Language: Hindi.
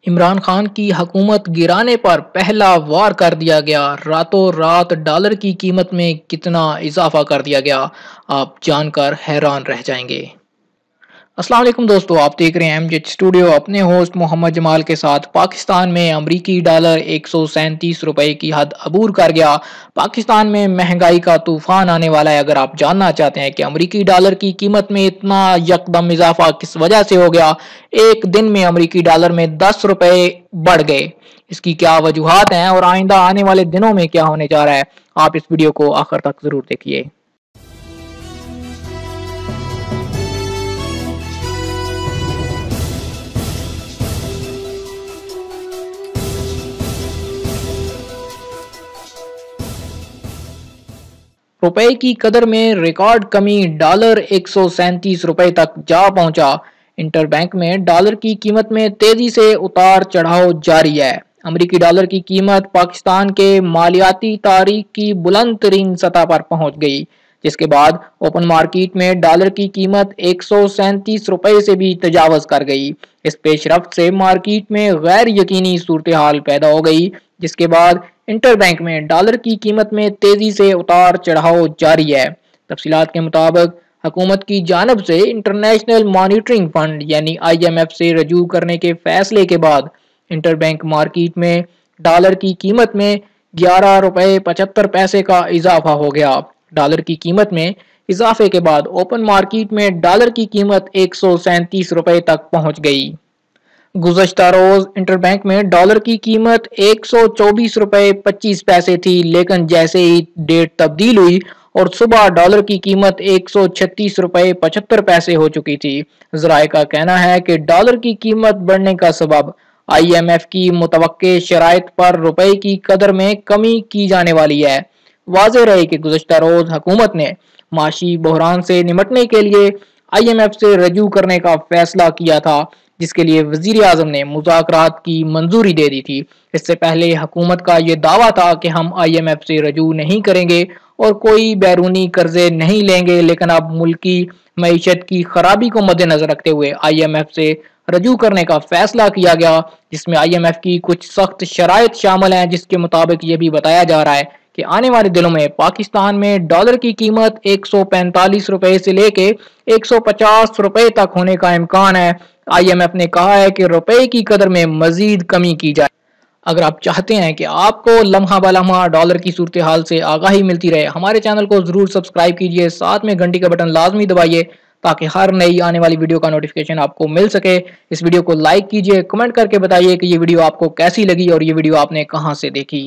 इमरान खान की हुकूमत गिराने पर पहला वार कर दिया गया। रातों रात डॉलर की कीमत में कितना इजाफा कर दिया गया, आप जानकर हैरान रह जाएंगे। अस्सलाम वालेकुम दोस्तों, आप देख रहे हैं एमजेड स्टूडियो। अपने होस्ट मोहम्मद जमाल के साथ। पाकिस्तान में अमरीकी डॉलर 137 रुपए की हद अबूर कर गया। पाकिस्तान में महंगाई का तूफान आने वाला है। अगर आप जानना चाहते हैं कि अमरीकी डॉलर की कीमत में इतना यकदम इजाफा किस वजह से हो गया, एक दिन में अमरीकी डॉलर में 10 रुपए बढ़ गए, इसकी क्या वजूहात हैं और आइंदा आने वाले दिनों में क्या होने जा रहा है, आप इस वीडियो को आखिर तक जरूर देखिए। रुपए की कदर में रिकॉर्ड कमी, डॉलर 137 रुपए तक जा पहुंचा। इंटरबैंक में डॉलर की कीमत में तेजी से उतार चढ़ाव जारी है। अमरीकी डॉलर की कीमत पाकिस्तान के मालियाती तारीख की बुलंद तरीन सतह पर पहुंच गई, जिसके बाद ओपन मार्केट में डॉलर की कीमत 137 रुपए से भी तजावज कर गई। इस पेशरफ्त से मार्केट में गैर यकीनी सूरत हाल पैदा हो गई, जिसके बाद इंटरबैंक में डॉलर की कीमत में तेजी से उतार चढ़ाव जारी है। तफसीलात के मुताबिक हुकूमत की जानब से इंटरनेशनल मॉनिटरिंग फंड यानी IMF से रजू करने के फैसले के बाद इंटरबैंक मार्केट में डॉलर की कीमत में 11 रुपए 75 पैसे का इजाफा हो गया। डॉलर की कीमत में इजाफे के बाद ओपन मार्केट में डॉलर की कीमत 137 रुपए तक पहुंच गई। गुज़श्ता रोज इंटरबैंक में डॉलर की कीमत 124 रुपए 25 पैसे थी, लेकिन जैसे ही डेट तब्दील हुई और सुबह डॉलर की कीमत 136 रुपए 75 पैसे हो चुकी थी। ज़राए का कहना है कि डॉलर की कीमत बढ़ने का सबब IMF की मुतवक्के शराइत पर रुपए की कदर में कमी की जाने वाली है। वाज़ेह रहे कि गुज़श्ता रोज हुकूमत ने माशी बहरान से निमटने के लिए IMF से रजू करने का फैसला किया था, जिसके लिए वजीर आजम ने मुज़ाकरात की मंजूरी दे दी थी। इससे पहले हुकूमत का यह दावा था कि हम IMF से रजू नहीं करेंगे और कोई बैरूनी कर्जे नहीं लेंगे, लेकिन अब मुल्की मईशत की खराबी को मद्देनजर रखते हुए IMF से रजू करने का फैसला किया गया, जिसमें IMF की कुछ सख्त शराइत शामिल हैं, जिसके मुताबिक ये भी बताया जा रहा है कि आने वाले दिनों में पाकिस्तान में डॉलर की कीमत 145 रुपए से लेके 150 रुपए तक होने का इम्कान है। IMF ने कहा है कि रुपए की कदर में मजीद कमी की जाए। अगर आप चाहते हैं कि आपको लम्हा ब लम्हा डॉलर की सूरत हाल से आगाही मिलती रहे, हमारे चैनल को जरूर सब्सक्राइब कीजिए, साथ में घंटी का बटन लाजमी दबाइए ताकि हर नई आने वाली वीडियो का नोटिफिकेशन आपको मिल सके। इस वीडियो को लाइक कीजिए, कमेंट करके बताइए कि ये वीडियो आपको कैसी लगी और ये वीडियो आपने कहां से देखी।